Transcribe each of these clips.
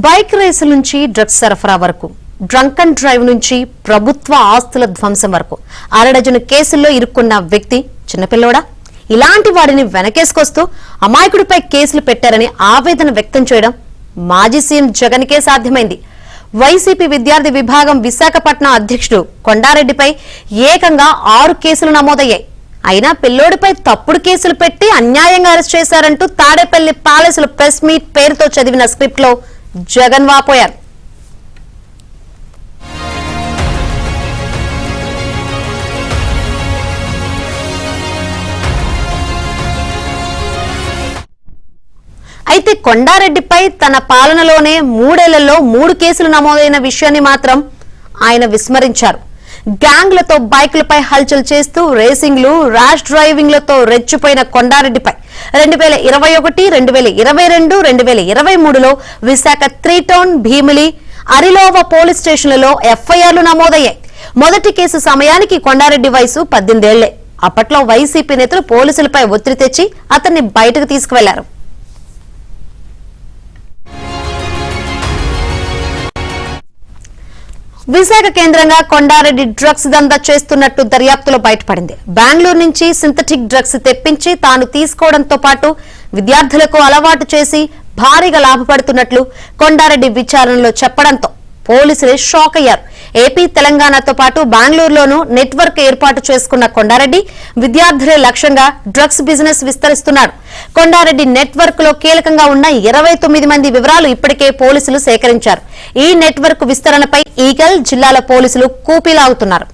Bike రేసుల నుంచి drugs సరఫరా వరకు, డ్రంక్ అండ్ డ్రైవ్ నుంచి ప్రభుత్వ ఆస్తుల ధ్వంసం వరకు అరడజను కేసుల్లో ఇరుక్కున్న వ్యక్తి చిన్నపిల్లోడా? ఇలాంటి వాడిని వెనకేసుకొస్తూ అమాయకుడిపై కేసులు పెట్టారని ఆవేదన వ్యక్తం చేయడం మాజీ సీఎం జగన్కే సాధ్యమైంది. వైసీపీ విద్యార్థి విభాగం విశాఖపట్నం అధ్యక్షుడు కొండారెడ్డిపై ఏకంగా 6 కేసులు నమోదయ్యాయి. అయినా పిల్లోడిపై తప్పుడు కేసులు పెట్టి అన్యాయంగా అరెస్ట్ చేశారంటూ తాడేపల్లి ప్యాలెస్ ప్రెస్ మీట్ పేరుతో చదివిన స్క్రిప్ట్ లో జగన్ వాపోయారు. అయితే కొండారెడ్డిపై తన పాలనలోనే 3 ఏళ్లలో 3 కేసులు నమోదైన విషయాన్ని మాత్రం ఆయన విస్మరించారు. గ్యాంగ్లతో బైకులపై హల్చల్ చేస్తూ రేసింగ్లు, ర్యాష్ డ్రైవింగ్లతో రెచ్చిపోయిన కొండారెడ్డిపై 2021, 2022, 2023లో విశాఖ 3 టౌన్, భీమిలి, అరిలోవ పోలీస్ స్టేషన్లలో ఎఫ్ఐఆర్లు నమోదయ్యాయి. మొదటి కేసు సమయానికి కొండారెడ్డి వయసు 18 ఏళ్లే. అప్పట్లో వైసీపీ నేతలు పోలీసులపై ఒత్తిడి తెచ్చి అతన్ని బయటకు తీసుకువెళ్లారు. విశాఖ కేంద్రంగా కొండారెడ్డి డ్రగ్స్ దందా చేస్తున్నట్టు దర్యాప్తులో బయటపడింది. బెంగళూరు నుంచి సింథటిక్ డ్రగ్స్ తెప్పించి తాను తీసుకోవడంతో పాటు విద్యార్థులకు అలవాటు చేసి భారీగా లాభపడుతున్నట్లు కొండారెడ్డి విచారణలో చెప్పడంతో పోలీసులే షాక్ అయ్యారు. ఏపీ, తెలంగాణతో పాటు బెంగళూరులోనూ నెట్వర్క్ ఏర్పాటు చేసుకున్న కొండారెడ్డి విద్యార్థులే లక్ష్యంగా డ్రగ్స్ బిజినెస్ విస్తరిస్తున్నాడు. కొండారెడ్డి నెట్వర్క్ లో కీలకంగా ఉన్న 29 మంది వివరాలు ఇప్పటికే పోలీసులు సేకరించారు. ఈ నెట్వర్క్ విస్తరణపై ఈగల్ జిల్లాల పోలీసులు కూపీలాగుతున్నారు.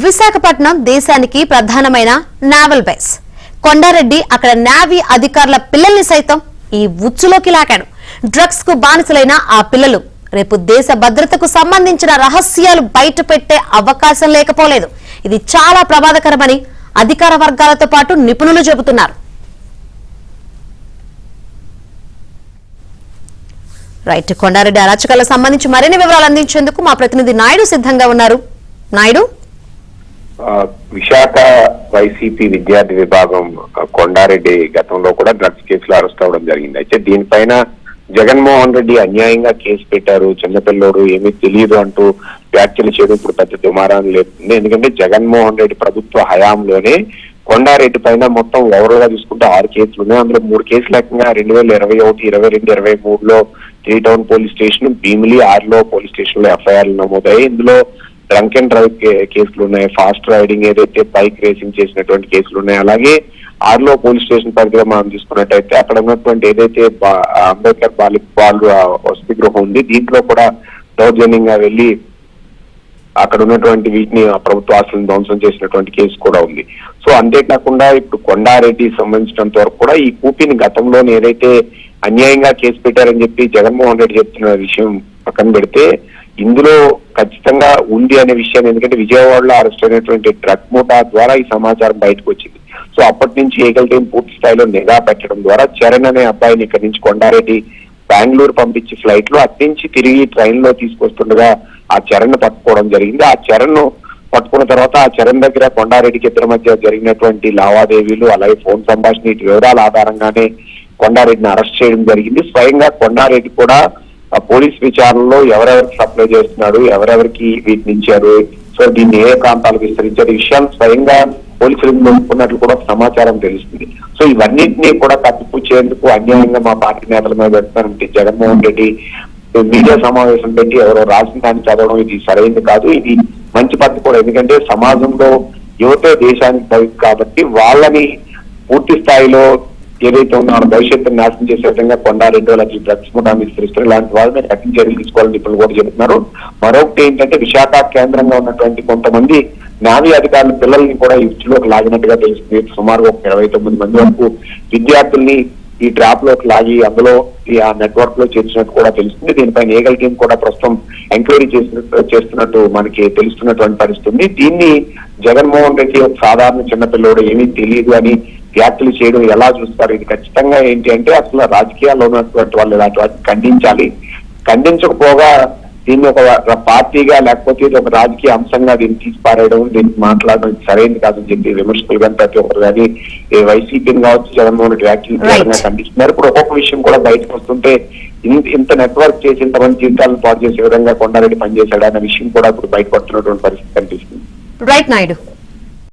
విశాఖపట్నం దేశానికి ప్రధానమైన నావల్ బేస్. కొండారెడ్డి అక్కడ నేవీ అధికారుల పిల్లల్ని సైతం ఈ ఉచ్చులోకి లాగాడు. డ్రగ్స్ కు బానిసలైన ఆ పిల్లలు రేపు దేశ భద్రతకు సంబంధించిన రహస్యాలు బయట పెట్టే అవకాశం లేకపోలేదు. ఇది చాలా ప్రమాదకరమని అధికార వర్గాలతో పాటు నిపుణులు చెబుతున్నారు. రైట్, కొండారెడ్డి అరాచకాలకు సంబంధించి మరిన్ని వివరాలు అందించేందుకు మా ప్రతినిధి నాయుడు సిద్ధంగా ఉన్నారు. నాయుడు, విశాఖ వైసీపీ విద్యార్థి విభాగం కొండారెడ్డి గతంలో కూడా డ్రగ్స్ కేసులో అరెస్ట్ అవడం జరిగింది. అయితే దీనిపైన జగన్మోహన్ రెడ్డి అన్యాయంగా కేసు పెట్టారు, చిన్నపిల్లోడు ఏమీ తెలియదు అంటూ వ్యాఖ్యలు చేయడం ఇప్పుడు పెద్ద దుమారం లేస్తుంది. ఎందుకంటే జగన్మోహన్ రెడ్డి ప్రభుత్వ హయాంలోనే కొండారెడ్డి పైన మొత్తం ఓవరాల్ గా చూసుకుంటే 6 కేసులు ఉన్నాయి. అందులో 3 కేసులు ఏకంగా 2021, 22, 23లో 3 టౌన్ పోలీస్ స్టేషన్, భీమిలి, ఆర్లో పోలీస్ స్టేషన్ లో ఎఫ్ఐఆర్లు నమోదయ్యాయి. ఇందులో డ్రంక్ అండ్ డ్రైవ్ కేసులు ఉన్నాయి, ఫాస్ట్ రైడింగ్ ఏదైతే బైక్ రేసింగ్ చేసినటువంటి కేసులు ఉన్నాయి. అలాగే ఆర్లో పోలీస్ స్టేషన్ పరిధిలో మనం చూసుకున్నట్టయితే అక్కడ ఉన్నటువంటి ఏదైతే అంబేద్కర్ బాలు వసతి గృహం ఉంది, దీంట్లో కూడా దౌర్జన్యంగా వెళ్లి అక్కడ ఉన్నటువంటి వీటిని ప్రభుత్వ ఆస్తులను ధ్వంసం చేసినటువంటి కేసు కూడా ఉంది. సో అంతేకాకుండా ఇప్పుడు కొండారెడ్డి సంబంధించినంత వరకు కూడా ఈ కూపీని గతంలోనే ఏదైతే అన్యాయంగా కేసు పెట్టారని చెప్పి జగన్మోహన్ రెడ్డి చెప్తున్న విషయం పక్కన పెడితే ఇందులో ఖచ్చితంగా ఉంది అనే విషయాన్ని, ఎందుకంటే విజయవాడలో అరెస్ట్ అయినటువంటి డ్రగ్ ముఠా ద్వారా ఈ సమాచారం బయటకు వచ్చింది. సో అప్పటి నుంచి ఏగల్ టీం పూర్తి స్థాయిలో నిఘా పెట్టడం ద్వారా చరణ్ అనే అబ్బాయిని ఇక్కడి నుంచి కొండారెడ్డి బెంగళూరు పంపించి ఫ్లైట్ లో అట్నుంచి తిరిగి ట్రైన్ లో తీసుకొస్తుండగా ఆ చరణ్ పట్టుకోవడం జరిగింది. ఆ చరణ్ పట్టుకున్న తర్వాత ఆ చరణ్ దగ్గర కొండారెడ్డికి ఇద్దరి మధ్య జరిగినటువంటి లావాదేవీలు, అలాగే ఫోన్ సంభాషణ, వీటి వివరాల ఆధారంగానే కొండారెడ్డిని అరెస్ట్ చేయడం జరిగింది. స్వయంగా కొండారెడ్డి కూడా పోలీస్ విచారణలో ఎవరెవరికి సప్లై చేస్తున్నాడు, ఎవరెవరికి వీటిని ఇచ్చారు, సో దీన్ని ఏ ప్రాంతాలకు విస్తరించారు, ఈ విషయాలు స్వయంగా పోలీసులకు తెలుసుకున్నట్లు కూడా సమాచారం తెలుస్తుంది. సో ఇవన్నింటినీ కూడా కప్పిపుచ్చేందుకు అన్యాయంగా మా పార్టీ నేతల మీద పెడతారంటే జగన్మోహన్ రెడ్డి మీడియా సమావేశం పెట్టి ఎవరో రాసిన దాన్ని చదవడం ఇది సరైనది కాదు, ఇది మంచి పద్ధతి కూడా. ఎందుకంటే సమాజంలో యువతే దేశానికి భవిష్యత్తు కాబట్టి వాళ్ళని పూర్తి స్థాయిలో ఏదైతే ఉన్నారో భవిష్యత్తును నాశనం చేసే విధంగా కొండారెడ్డి వాళ్ళకి డ్రగ్స్ ముఠా విస్తరిస్తారు. ఇలాంటి వాళ్ళని కఠిన చర్యలు తీసుకోవాలని ఇప్పుడు కూడా చెబుతున్నారు. మరొకటి ఏంటంటే విశాఖ కేంద్రంగా ఉన్నటువంటి కొంతమంది నావీ అధికారుల పిల్లల్ని కూడా ఈ ఉచ్చులోకి లాగినట్టుగా తెలుస్తుంది. సుమారు 29 మంది వరకు విద్యార్థుల్ని ఈ ట్రాప్ లోకి లాగి అందులో ఆ నెట్వర్క్ లో చేర్చినట్టు కూడా తెలుస్తుంది. దీనిపైన ఏగల్ టీం కూడా ప్రస్తుతం ఎంక్వైరీ చేస్తున్నట్టు మనకి తెలుస్తున్నటువంటి పరిస్థితి. దీన్ని జగన్మోహన్ రెడ్డి ఒక సాధారణ చిన్నపిల్లడు ఏమీ తెలియదు అని వ్యాఖ్యలు చేయడం ఎలా చూస్తారు? ఇది ఖచ్చితంగా ఏంటి అంటే అసలు రాజకీయాల్లో ఉన్నటువంటి వాళ్ళు ఇలాంటి వాటిని ఖండించాలి. ఖండించకపోగా దీన్ని ఒక పార్టీగా లేకపోతే ఇది ఒక రాజకీయ అంశంగా దీన్ని తీసి పారేయడం, దీన్ని మాట్లాడడం సరైనది కాదని చెప్పి విమర్శకులు కానీ ప్రతి ఒక్కరు కానీ వైసీపీని కావచ్చు జగన్మోహన్ రెడ్డి వ్యాఖ్యలు ఖండిస్తున్నారు. ఇప్పుడు ఒక్కొక్క విషయం కూడా బయటకు వస్తుంటే ఇంత నెట్వర్క్ చేసి ఇంతమంది జీవితాలను పాటు చేసే విధంగా కొండారెడ్డి పనిచేశాడు అనే విషయం కూడా ఇప్పుడు బయటపడుతున్నటువంటి పరిస్థితి కనిపిస్తుంది. రైట్ నాయుడు.